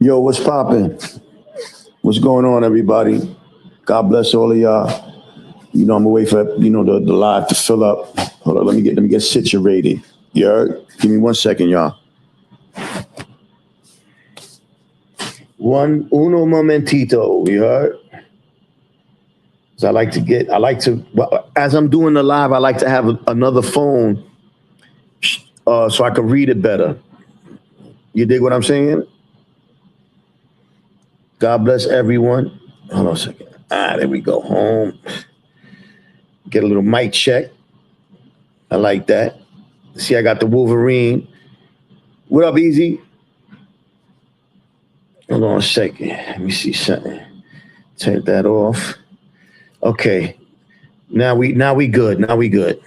Yo, what's poppin'? What's going on, everybody? God bless all of y'all. You know, I'm gonna wait for the live to fill up. Hold on, let me get situated. You heard? Give me 1 second, y'all. Uno momentito. You heard? So as I'm doing the live, I like to have another phone so I can read it better. You dig what I'm saying? God bless everyone. Hold on a second. There we go. Home. Get a little mic check. I like that. See, I got the Wolverine. What up, Easy? Hold on a second. Let me see something. Take that off. Okay. Now we good. Now we good.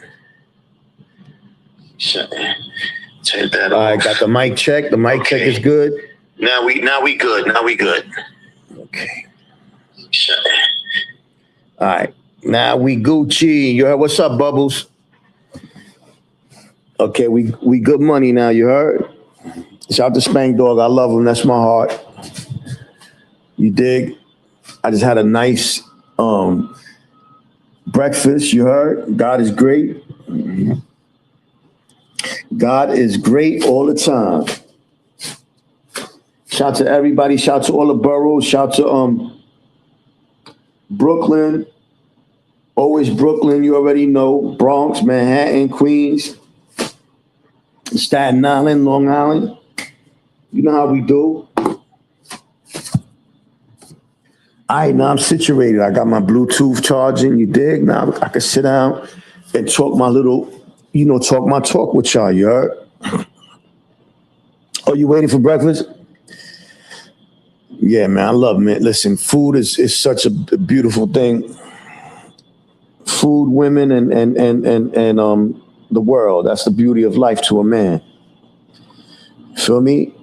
Take that off. I got the mic check. The mic check is good. Now we good. Now we good. Okay. All right. Now we Gucci. You heard? What's up, Bubbles? Okay, we good money now. You heard? Shout out to Spank Dog. I love him. That's my heart. You dig? I just had a nice breakfast. You heard? God is great. God is great all the time. Shout to everybody. Shout to all the boroughs. Shout to Brooklyn. Always Brooklyn, you already know. Bronx, Manhattan, Queens, Staten Island, Long Island. You know how we do. All right, now I'm situated. I got my Bluetooth charging, you dig? Now I can sit down and talk my little, talk my talk with y'all, you heard? Oh, you waiting for breakfast? Yeah, man, I love it. Listen, food is such a beautiful thing. Food, women, and the world. That's the beauty of life to a man. Feel me?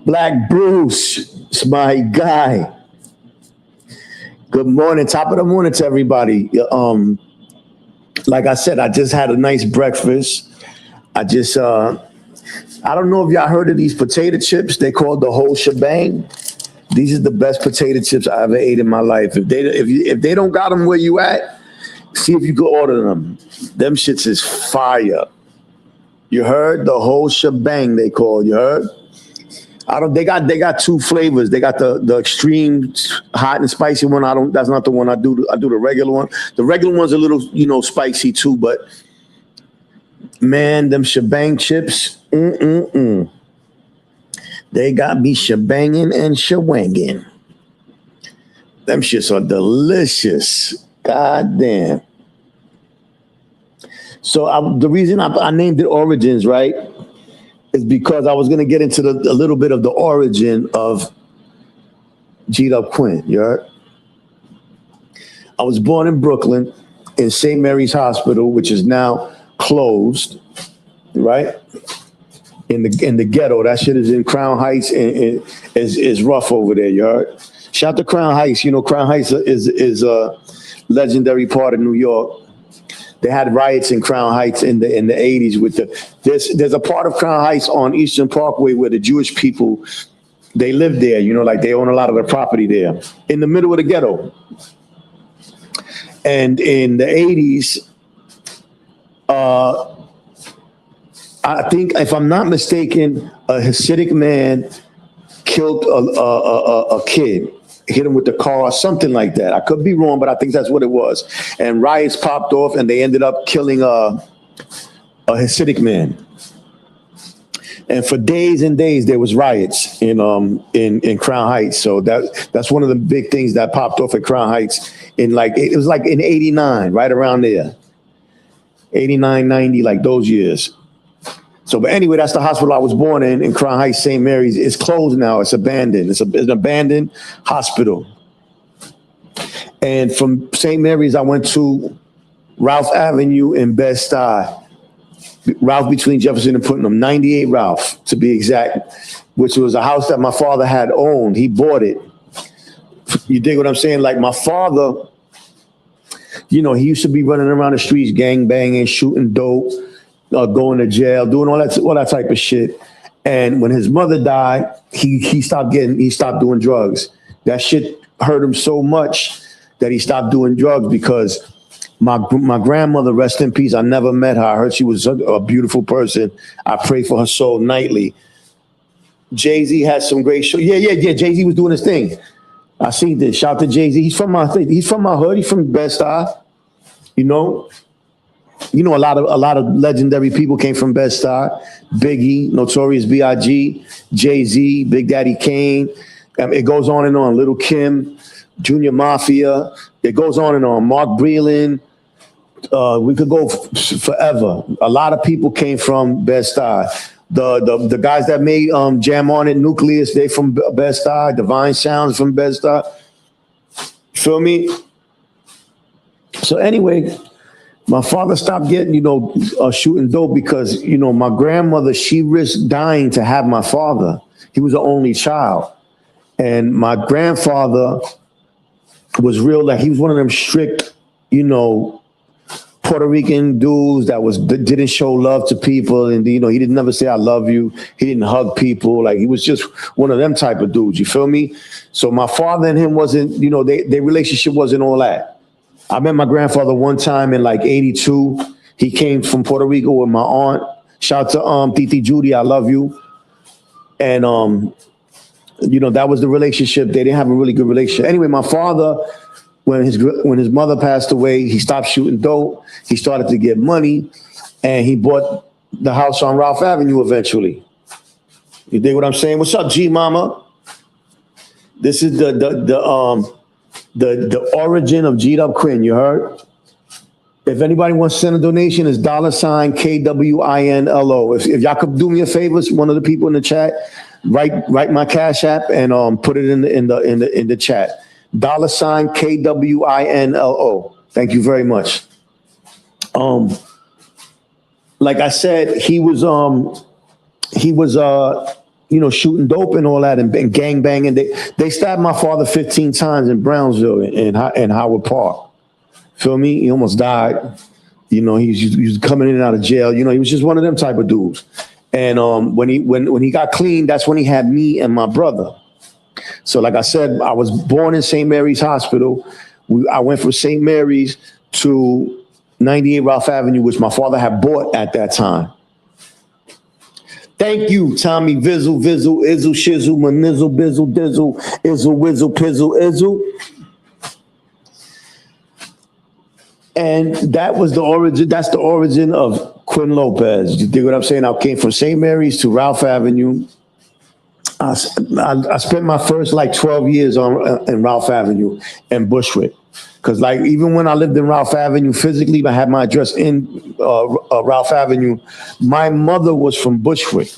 Black Bruce is my guy. Good morning. Top of the morning to everybody. Like I said, I just had a nice breakfast. I don't know if y'all heard of these potato chips. They called the whole shebang. These are the best potato chips I ever ate in my life. If they don't got them where you at, see if you can order them. Them shits is fire. You heard? The whole shebang they call. You heard? They got two flavors. They got the extreme hot and spicy one. That's not the one I do. I do the regular one. The regular one's a little, spicy too, but man, them shebang chips, they got me shebanging and shewanging. Them shits are delicious. God damn. So the reason I named it Origins, right, is because I was going to get into a little bit of the origin of Gdupkwin. You heard? I was born in Brooklyn in St. Mary's Hospital, which is now closed, right? In the ghetto. That shit is in Crown Heights and is rough over there. You heard? Shout to Crown Heights. Crown Heights is a legendary part of New York. They had riots in Crown Heights in the 80s there's a part of Crown Heights on Eastern Parkway where the Jewish people, they live there, like they own a lot of the property there in the middle of the ghetto. And in the 80s, I think, if I'm not mistaken, a Hasidic man killed a kid. Hit him with the car or something like that. I could be wrong, but I think that's what it was. And riots popped off, and they ended up killing a Hasidic man. And for days and days, there was riots in Crown Heights. So that's one of the big things that popped off at Crown Heights it was like in 89, right around there, 89, 90, like those years. So, but anyway, that's the hospital I was born in Crown Heights, St. Mary's. It's closed now. It's abandoned. It's an abandoned hospital. And from St. Mary's, I went to Ralph Avenue in Bed-Stuy. Ralph between Jefferson and Putnam, 98 Ralph, to be exact, which was a house that my father had owned. He bought it. You dig what I'm saying? Like my father, he used to be running around the streets, gang banging, shooting dope, going to jail, doing all that type of shit. And when his mother died, he stopped doing drugs. That shit hurt him so much that he stopped doing drugs because my grandmother, rest in peace, I never met her. I heard she was a beautiful person. I pray for her soul nightly. Jay-Z had some great show. Yeah. Jay-Z was doing his thing. I seen this. Shout out to Jay-Z. He's from my hood. He's from Bed-Stuy. You know, a lot of legendary people came from Bed-Stuy. Biggie, Notorious B.I.G., Jay-Z, Big Daddy Kane. It goes on and on. Little Kim, Junior Mafia. It goes on and on. Mark Breland. We could go forever. A lot of people came from Bed-Stuy. The guys that made Jam On It, Nucleus, they from Bed-Stuy. Divine Sounds from Bed-Stuy. Feel me? So anyway, my father stopped getting, shooting dope because, my grandmother, she risked dying to have my father. He was the only child. And my grandfather was real, like he was one of them strict, Puerto Rican dudes that didn't show love to people, and he didn't never say I love you. He didn't hug people. Like he was just one of them type of dudes. You feel me? So my father and him wasn't, their relationship wasn't all that. I met my grandfather one time in like '82. He came from Puerto Rico with my aunt. Shout out to Titi Judy, I love you. And that was the relationship. They didn't have a really good relationship. Anyway, my father, when his mother passed away, he stopped shooting dope. He started to get money, and he bought the house on Ralph Avenue eventually. You dig what I'm saying? What's up, G Mama? This is the origin of Gdupkwin. You heard? If anybody wants to send a donation, it's $ KWINLO. If y'all could do me a favor, one of the people in the chat, write my Cash App and put it in the chat. $ KWINLO. Thank you very much. Like I said, he was shooting dope and all that and gang banging. They stabbed my father 15 times in Brownsville and Howard Park. Feel me? He almost died. He was coming in and out of jail. He was just one of them type of dudes. And when he got clean, that's when he had me and my brother. So like I said, I was born in St. Mary's Hospital. I went from St. Mary's to 98 Ralph Avenue, which my father had bought at that time. Thank you, Tommy Vizzle, Izzle, Shizzle, Manizzle, Bizzle, Dizzle, Izzle, Wizzle, Pizzle, Izzle. And that was the origin. That's the origin of Quinn Lopez. You dig what I'm saying? I came from St. Mary's to Ralph Avenue. I spent my first 12 years in Ralph Avenue and Bushwick. Because even when I lived in Ralph Avenue physically, I had my address in Ralph Avenue. My mother was from Bushwick.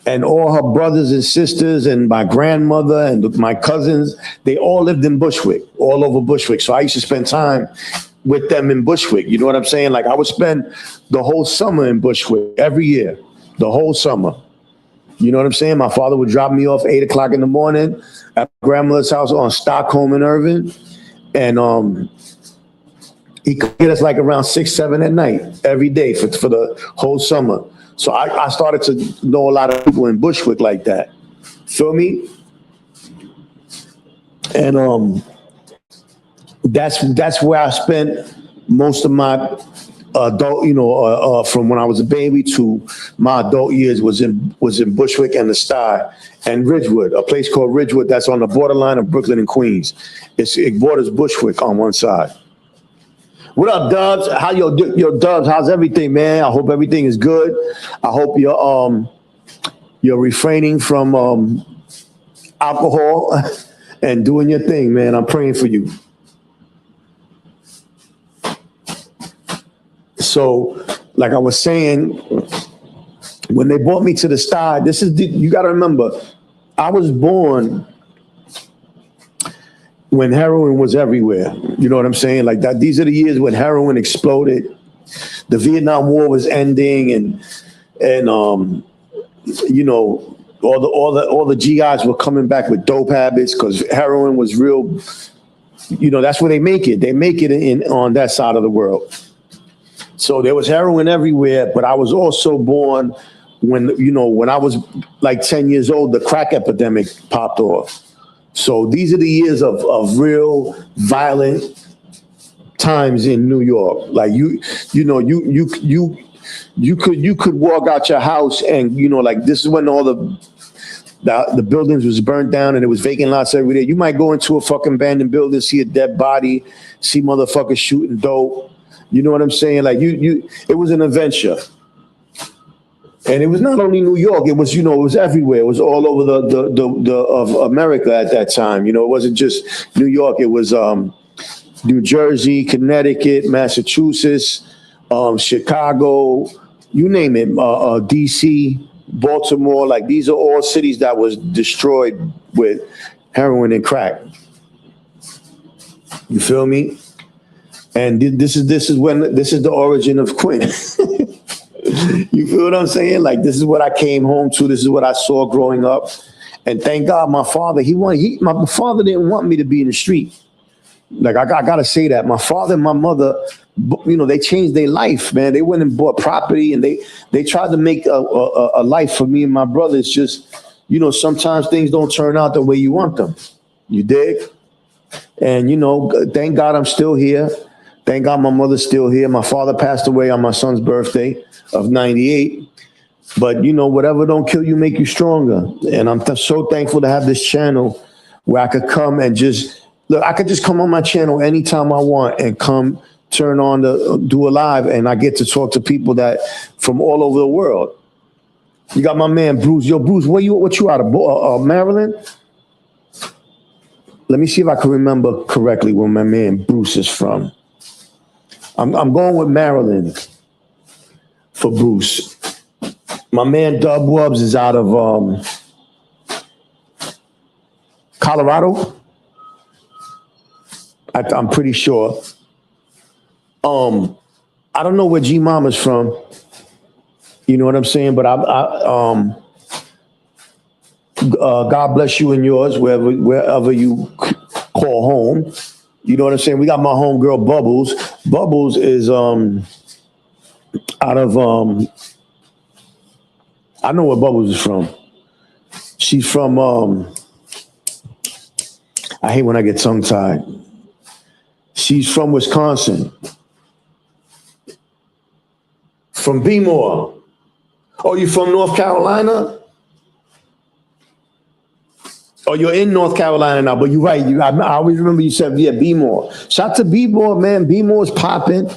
And all her brothers and sisters and my grandmother and my cousins, they all lived in Bushwick, all over Bushwick. So I used to spend time with them in Bushwick. You know what I'm saying? I would spend the whole summer in Bushwick every year, the whole summer. You know what I'm saying? My father would drop me off 8 o'clock in the morning at my grandmother's house on Stockholm and Irvin. And he could get us around 6, 7 at night every day for the whole summer. So I started to know a lot of people in Bushwick like that. Feel me? And that's where I spent most of my adult, from when I was a baby to my adult years was in Bushwick and the Sty and Ridgewood, a place called Ridgewood that's on the borderline of Brooklyn and Queens. It borders Bushwick on one side. What up, Dubs? How yo Dubs? How's everything, man? I hope everything is good. I hope you're refraining from alcohol and doing your thing, man. I'm praying for you. So, like I was saying, when they brought me to the Sty, you got to remember, I was born when heroin was everywhere. You know what I'm saying? These are the years when heroin exploded. The Vietnam War was ending, and all the GIs were coming back with dope habits because heroin was real. That's where they make it. They make it on that side of the world. So there was heroin everywhere, but I was also born when I was like 10 years old, the crack epidemic popped off. So these are the years of real violent times in New York. Like you could walk out your house and like this is when all the buildings was burnt down and it was vacant lots every day. You might go into a fucking abandoned building, see a dead body, see motherfuckers shooting dope. You know what I'm saying? Like it was an adventure. And it was not only New York, it was everywhere. It was all over the of America at that time. It wasn't just New York. It was New Jersey, Connecticut, Massachusetts, Chicago, you name it, DC, Baltimore. Like these are all cities that was destroyed with heroin and crack. You feel me? And this is the origin of Quinn. You feel what I'm saying? Like this is what I came home to. This is what I saw growing up. And thank God my father, my father didn't want me to be in the street. Like I gotta say that. My father and my mother, they changed their life, man. They went and bought property and they tried to make a life for me and my brother. It's just, sometimes things don't turn out the way you want them. You dig? And thank God I'm still here. Thank God my mother's still here. My father passed away on my son's birthday of 98. But whatever don't kill you make you stronger. And I'm so thankful to have this channel where I could come and I could just come on my channel anytime I want and come turn on to do a live, and I get to talk to people that from all over the world. You got my man Bruce. Yo, Bruce, what you out of Maryland? Let me see if I can remember correctly where my man Bruce is from. I'm going with Maryland for Bruce. My man Dub Wubbs is out of Colorado. I'm pretty sure. I don't know where G Mama's from. You know what I'm saying? But God bless you and yours wherever you call home. You know what I'm saying? We got my homegirl Bubbles. Bubbles is out of I know where Bubbles is from. She's from I hate when I get tongue tied. She's from Wisconsin. From B-More. Oh, you from North Carolina? Oh, you're in North Carolina now, but you're right. I always remember you said, yeah, B-More. Shout to B-More, man. B-More's popping.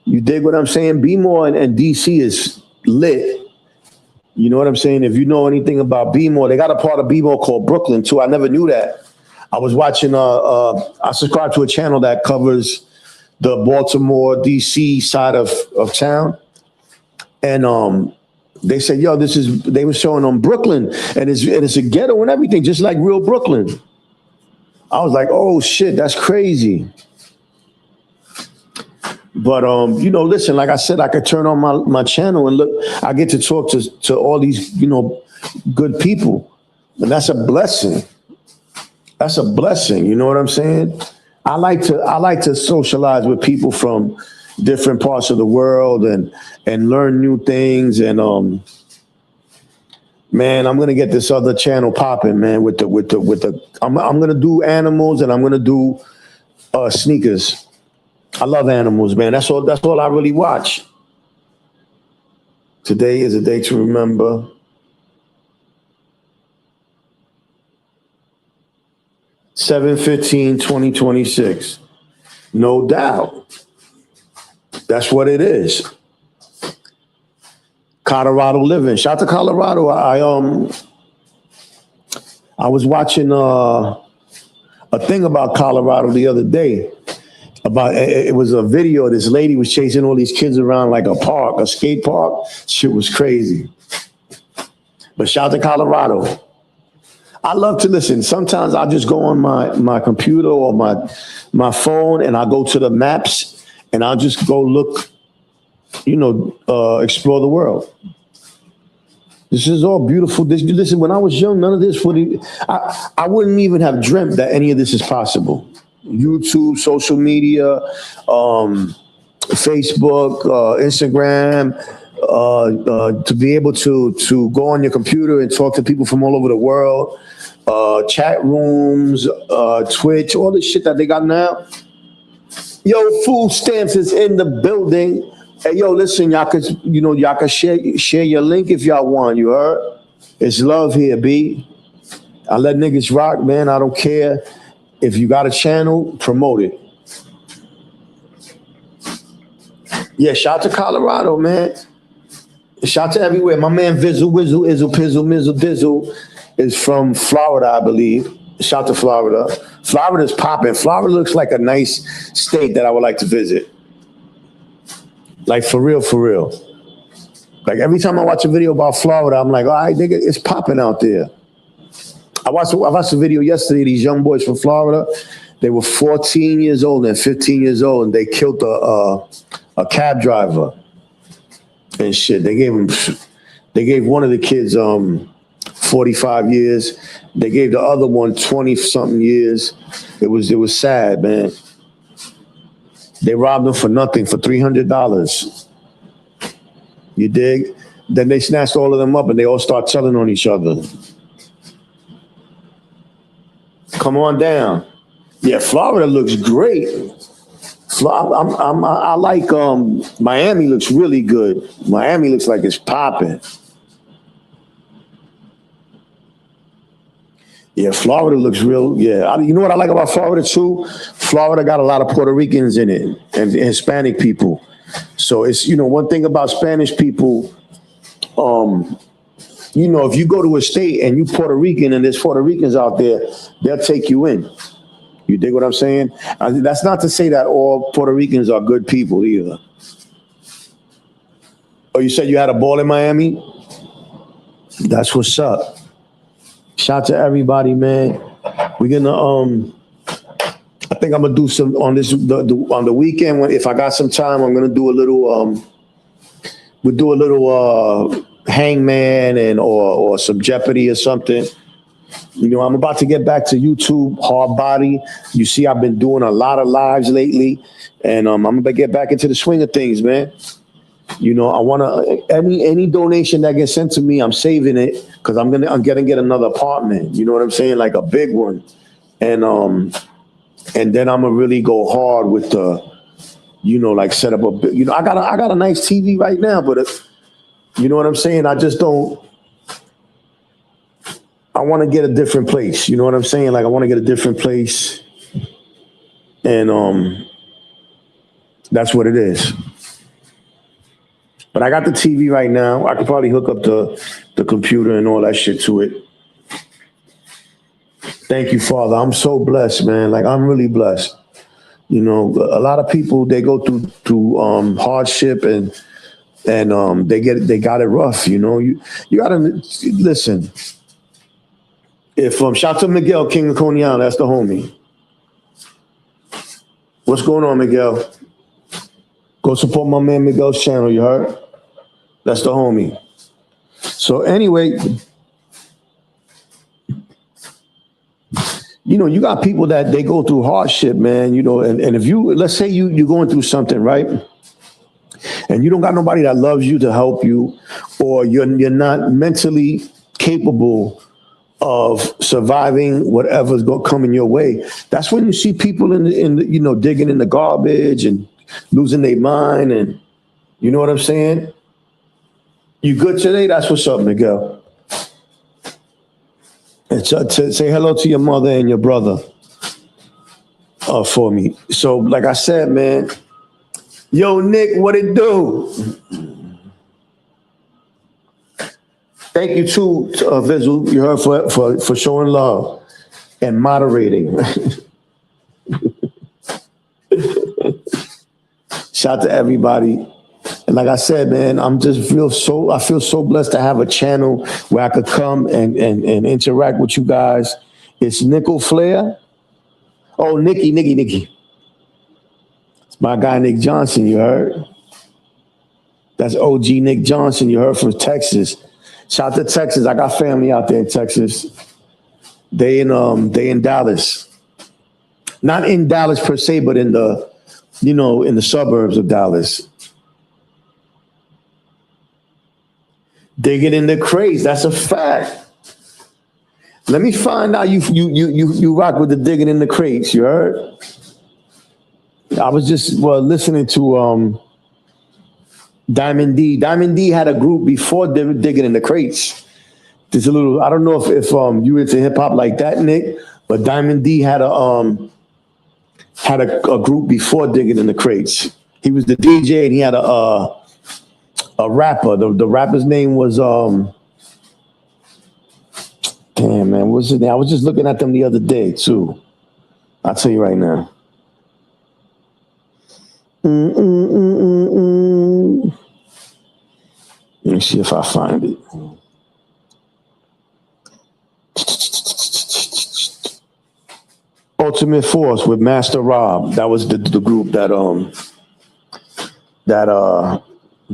You dig what I'm saying? B-More and DC is lit. You know what I'm saying? If you know anything about B-More, they got a part of B-More called Brooklyn, too. I never knew that. I was watching, I subscribe to a channel that covers the Baltimore, DC side of town. And they said, yo, they were showing on Brooklyn, and it's a ghetto and everything, just like real Brooklyn. I was like, oh shit, that's crazy. But listen, like I said, I could turn on my channel and look, I get to talk to all these, good people. And that's a blessing. That's a blessing. You know what I'm saying? I like to socialize with people from different parts of the world and learn new things. And man, I'm gonna get this other channel popping, man. I'm gonna do animals and I'm gonna do sneakers. I love animals, man. That's all I really watch. Today is a day to remember. 7/15/2026. No doubt. That's what it is. Colorado living. Shout out to Colorado. I was watching a thing about Colorado the other day. It was a video. This lady was chasing all these kids around like a skate park. Shit was crazy. But shout out to Colorado. I love to listen. Sometimes I'll just go on my computer or my phone and I'll go to the maps and I'll just go look, explore the world. This is all beautiful. Listen, when I was young, none of this I wouldn't even have dreamt that any of this is possible. YouTube, social media, Facebook, Instagram, to be able to go on your computer and talk to people from all over the world, chat rooms, Twitch, all the shit that they got now. Yo, food stamps is in the building. Hey, yo, listen, y'all can share your link if y'all want. You heard? It's love here, B. I let niggas rock, man. I don't care. If you got a channel, promote it. Yeah, shout to Colorado, man. Shout to everywhere. My man Vizzle, Wizzle, Izzle, Pizzle, Mizzle, Dizzle is from Florida, I believe. Shout to Florida. Florida's popping. Florida looks like a nice state that I would like to visit. Like for real, for real. Like every time I watch a video about Florida, I'm like, all right, nigga, it's popping out there. I watched a video yesterday, these young boys from Florida. They were 14 years old and 15 years old, and they killed a cab driver and shit. They gave one of the kids 45 years. They gave the other one 20-something years. It was sad, man. They robbed him for nothing, for $300. You dig? Then they snatched all of them up and they all start telling on each other. Come on down. Yeah, Florida looks great. I like Miami looks really good. Miami looks like it's popping. Yeah, Florida looks real. Yeah, you know what I like about Florida too? Florida got a lot of Puerto Ricans in it and Hispanic people. So it's, one thing about Spanish people, if you go to a state and you Puerto Rican and there's Puerto Ricans out there, they'll take you in. You dig what I'm saying? That's not to say that all Puerto Ricans are good people either. Oh, you said you had a ball in Miami? That's what's up. Shout to everybody, man. We're gonna I think I'm gonna do some on this on the weekend. If I got some time, I'm gonna do a little we'll do a little Hangman and or some Jeopardy or something. I'm about to get back to YouTube, hard body. You see, I've been doing a lot of lives lately, and I'm gonna get back into the swing of things, man. I want to any donation that gets sent to me, I'm saving it because I'm gonna get another apartment. You know what I'm saying, like a big one, and then I'm gonna really go hard with the, like set up a, I got a nice TV right now, but you know what I'm saying. I just don't. I want to get a different place. You know what I'm saying? Like I want to get a different place, and that's what it is. But I got the TV right now. I could probably hook up the computer and all that shit to it. Thank you, Father. I'm so blessed, man. Like I'm really blessed. A lot of people, they go through hardship and they got it rough. You gotta listen. If shout to Miguel King of Coney Island, that's the homie. What's going on, Miguel? Go support my man Miguel's channel. You heard? That's the homie. So anyway, you got people that they go through hardship, man. And if let's say you're going through something, right? And you don't got nobody that loves you to help you, or you're not mentally capable of surviving whatever's going to come in your way. That's when you see people in digging in the garbage and losing their mind, and you know what I'm saying? You good today? That's what's up, Miguel. And say hello to your mother and your brother for me. So, like I said, man, yo, Nick, what it do? Thank you too, Visual. You heard for showing love and moderating. Shout to everybody. And like I said, man, I feel so blessed to have a channel where I could come and interact with you guys. It's Nickel Flair. Oh, Nicky. It's my guy, Nick Johnson, you heard? That's OG Nick Johnson, you heard, from Texas. Shout to Texas. I got family out there in Texas. They in Dallas. Not in Dallas per se, but in the suburbs of Dallas. Digging in the crates. That's a fact. Let me find out you rock with the digging in the crates. You heard? I was just listening to Diamond D. Diamond D had a group before they were digging in the crates. There's a little. I don't know if you into hip hop like that, Nick, but Diamond D had a group before digging in the crates. He was the DJ and he had a rapper. The rapper's name was damn man, what's his name? I was just looking at them the other day too. I'll tell you right now. Let me see if I find it. Ultimate Force with Master Rob. That was the group that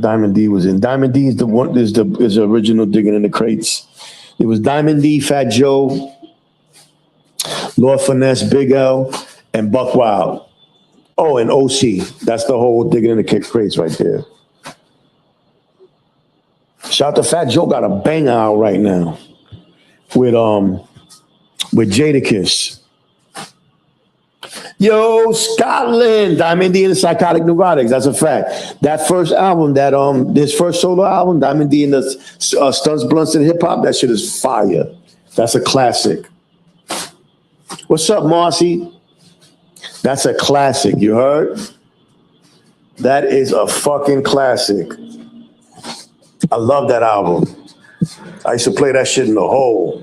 Diamond D was in. Diamond D is the original Digging in the Crates. It was Diamond D, Fat Joe, Lord Finesse, Big L, and Buck Wild. Oh, and OC. That's the whole Digging in the Crates right there. Shout out to Fat Joe, got a banger out right now with Jadakiss. Yo, Scotland, Diamond D and the Psychotic Neurotics. That's a fact. That first album, this first solo album, Diamond D and the Stunts, Blunts, and Hip Hop, that shit is fire. That's a classic. What's up, Marcy? That's a classic. You heard? That is a fucking classic. I love that album. I used to play that shit in the hole.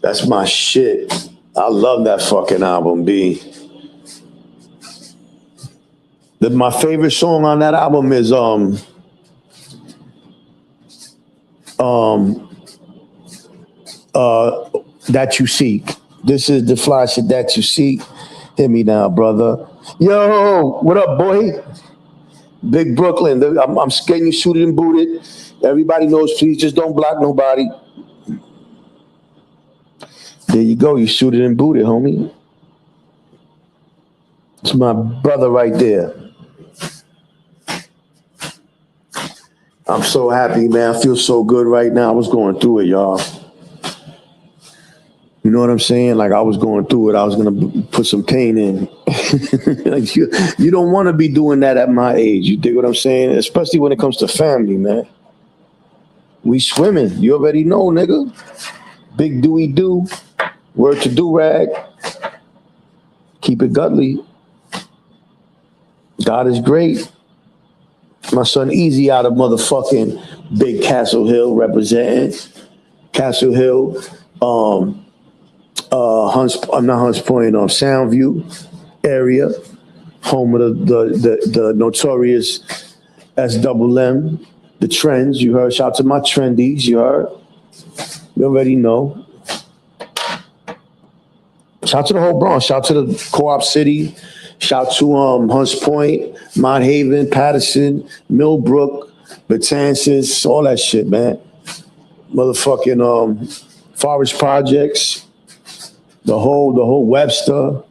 That's my shit. I love that fucking album, B. My favorite song on that album is That You Seek. This is the fly shit that you seek. Hit me now, brother. Yo, what up, boy? Big Brooklyn. I'm getting you suited and booted. Everybody knows, please just don't block nobody. There you go. You suited and booted, homie. It's my brother right there. I'm so happy, man. I feel so good right now. I was going through it, y'all. You know what I'm saying? Like I was going through it. I was going to put some pain in. Like you don't want to be doing that at my age. You dig what I'm saying? Especially when it comes to family, man. We swimming. You already know, nigga. Big Dewey do. Word to do rag. Keep it godly. God is great. My son Easy out of motherfucking Big Castle Hill representing. Castle Hill. Not Hunts Point, Soundview area, home of the notorious SWM, the Trends. You heard? Shout out to my trendies. You heard? You already know. Shout out to the whole Bronx. Shout out to the Co-op City. Shout out to Hunts Point, Mount Haven, Patterson, Millbrook, Betances, all that shit, man. Motherfucking Forest Projects. The whole Webster,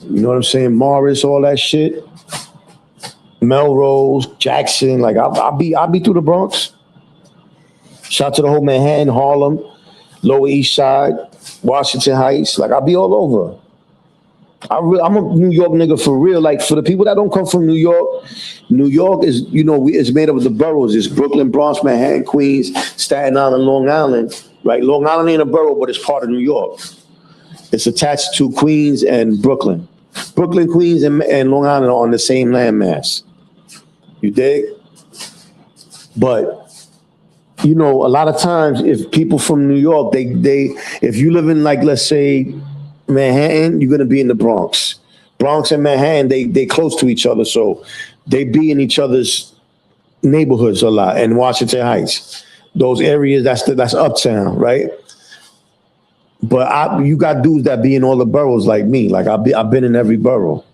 you know what I'm saying? Morris, all that shit. Melrose, Jackson, like I'll be through the Bronx. Shout out to the whole Manhattan, Harlem, Lower East Side, Washington Heights. Like I'll be all over. I'm a New York nigga for real. Like for the people that don't come from New York is, it's made up of the boroughs. It's Brooklyn, Bronx, Manhattan, Queens, Staten Island, Long Island. Right? Long Island ain't a borough, but it's part of New York. It's attached to Queens and Brooklyn. Brooklyn, Queens, and Long Island are on the same landmass. You dig? But, a lot of times if people from New York, if you live in, like, let's say, Manhattan, you're going to be in the Bronx. Bronx and Manhattan, they close to each other, so they be in each other's neighborhoods a lot. And Washington Heights, those areas, that's uptown, right? But you got dudes that be in all the boroughs like me. Like I've been in every borough.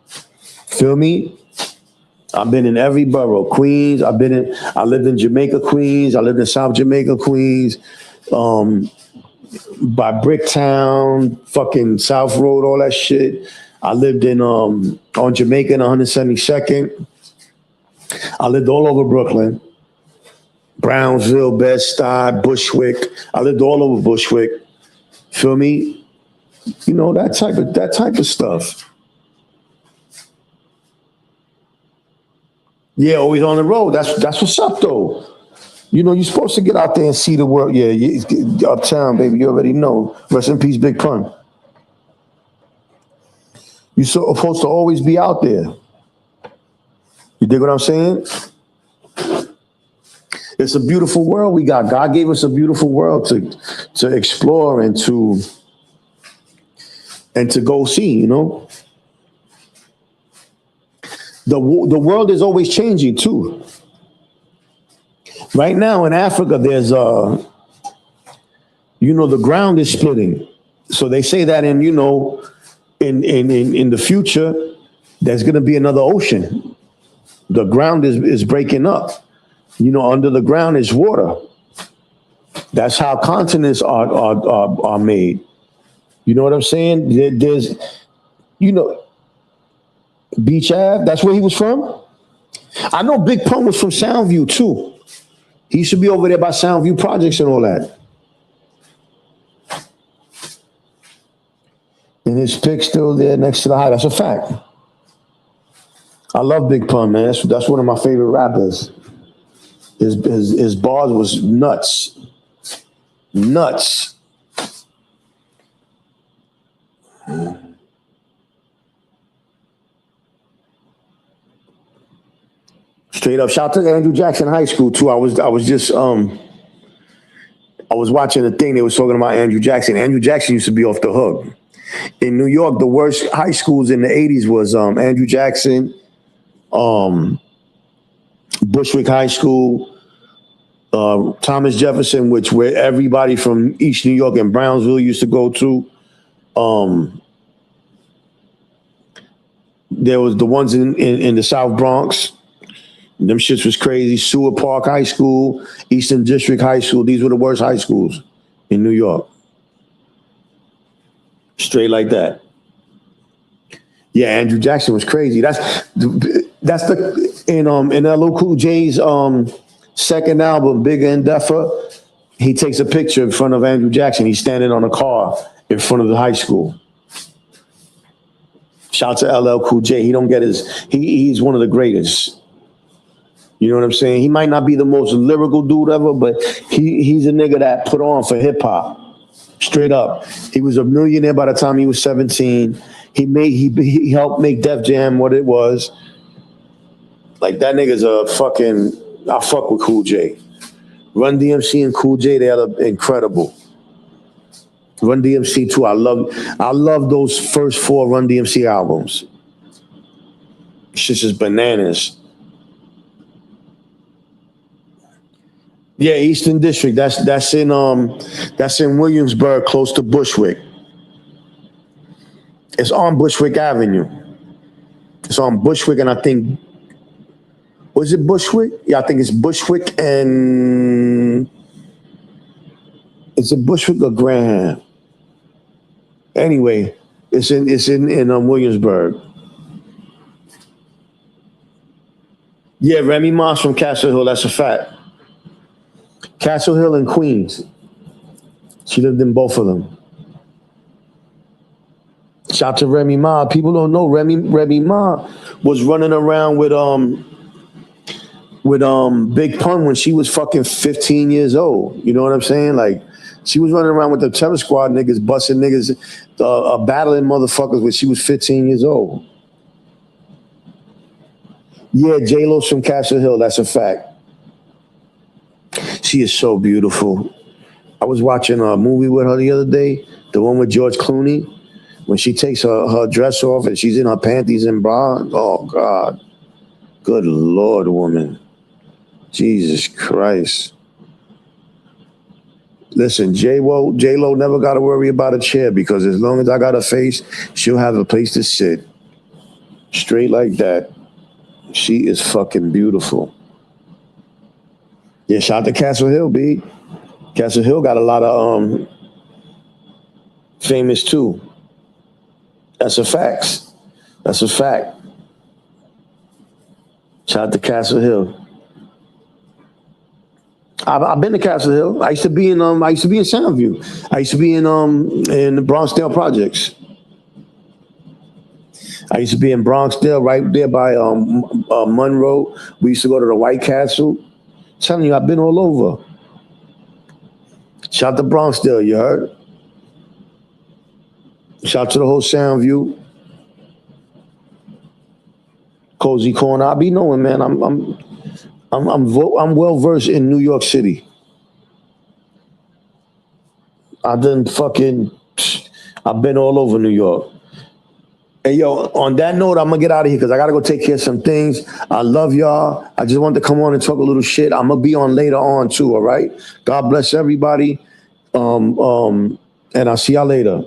Feel me? I've been in every borough. Queens. I lived in Jamaica, Queens. I lived in South Jamaica, Queens. By Bricktown, fucking South Road, all that shit. I lived in on Jamaica in 172nd. I lived all over Brooklyn, Brownsville, Bed-Stuy, Bushwick. I lived all over Bushwick. Feel me? You know, that type of stuff. Yeah, always on the road. That's what's up though. You know, you're supposed to get out there and see the world. Yeah, uptown, baby. You already know. Rest in peace, Big Pun. You're supposed to always be out there. You dig what I'm saying? It's a beautiful world we got. God gave us a beautiful world to explore and to go see. You know, the world is always changing too. Right now in Africa, there's the ground is splitting. So they say that in the future, there's going to be another ocean. The ground is breaking up. Under the ground is water. That's how continents are made. You know what I'm saying? There's, Beach Ave. That's where he was from. I know Big Pun was from Soundview too. He used to be over there by Soundview Projects and all that. And his pic still there next to the high. That's a fact. I love Big Pun, man. That's one of my favorite rappers. His bars was nuts. Nuts. Straight up. Shout out to Andrew Jackson High School too. I was watching a thing they was talking about Andrew Jackson. Andrew Jackson used to be off the hook. In New York, the worst high schools in the 80s was Andrew Jackson, Bushwick High School, Thomas Jefferson, where everybody from East New York and Brownsville used to go to. There was the ones in the South Bronx. Them shits was crazy. Seward Park High School, Eastern District High School. These were the worst high schools in New York. Straight like that. Yeah, Andrew Jackson was crazy. That's in LL Cool J's second album, Bigger and Deffer. He takes a picture in front of Andrew Jackson. He's standing on a car in front of the high school. Shout to LL Cool J. He don't get he's one of the greatest. You know what I'm saying? He might not be the most lyrical dude ever, but he's a nigga that put on for hip hop. Straight up. He was a millionaire by the time he was 17. He helped make Def Jam what it was. Like, that nigga's I fuck with Cool J. Run DMC and Cool J, they are incredible. Run DMC too. I love those first 4 Run DMC albums. Shit's just bananas. Yeah, Eastern District. That's in Williamsburg, close to Bushwick. It's on Bushwick Avenue. It's on Bushwick, and I think, was it Bushwick? Yeah, I think it's Bushwick and is it Bushwick or Graham? Anyway, it's in Williamsburg. Yeah, Remy Ma's from Castle Hill. That's a fact. Castle Hill and Queens. She lived in both of them. Shout to Remy Ma. People don't know Remy Ma was running around with Big Pun when she was fucking 15 years old. You know what I'm saying? Like, she was running around with the Terror Squad niggas, busting niggas, battling motherfuckers when she was 15 years old. Yeah, J-Lo's from Castle Hill. That's a fact. She is so beautiful. I was watching a movie with her the other day, the one with George Clooney, when she takes her dress off and she's in her panties and bra. Oh, God. Good Lord, woman. Jesus Christ. Listen, J-Lo never got to worry about a chair, because as long as I got a face, she'll have a place to sit. Straight like that. She is fucking beautiful. Yeah, shout out to Castle Hill, B. Castle Hill got a lot of famous too. That's a fact. That's a fact. Shout out to Castle Hill. I've been to Castle Hill. I used to be in Soundview. I used to be in the Bronxdale projects. I used to be in Bronxdale, right there by Monroe. We used to go to the White Castle. I'm telling you, I've been all over. Shout out to Bronxdale, you heard? Shout out to the whole Soundview. Cozy Corner. I be knowing, man. I'm well versed in New York City. I've been all over New York. Hey, yo, on that note, I'm gonna get out of here because I gotta go take care of some things. I love y'all. I just wanted to come on and talk a little shit. I'm gonna be on later on too, all right? God bless everybody. And I'll see y'all later.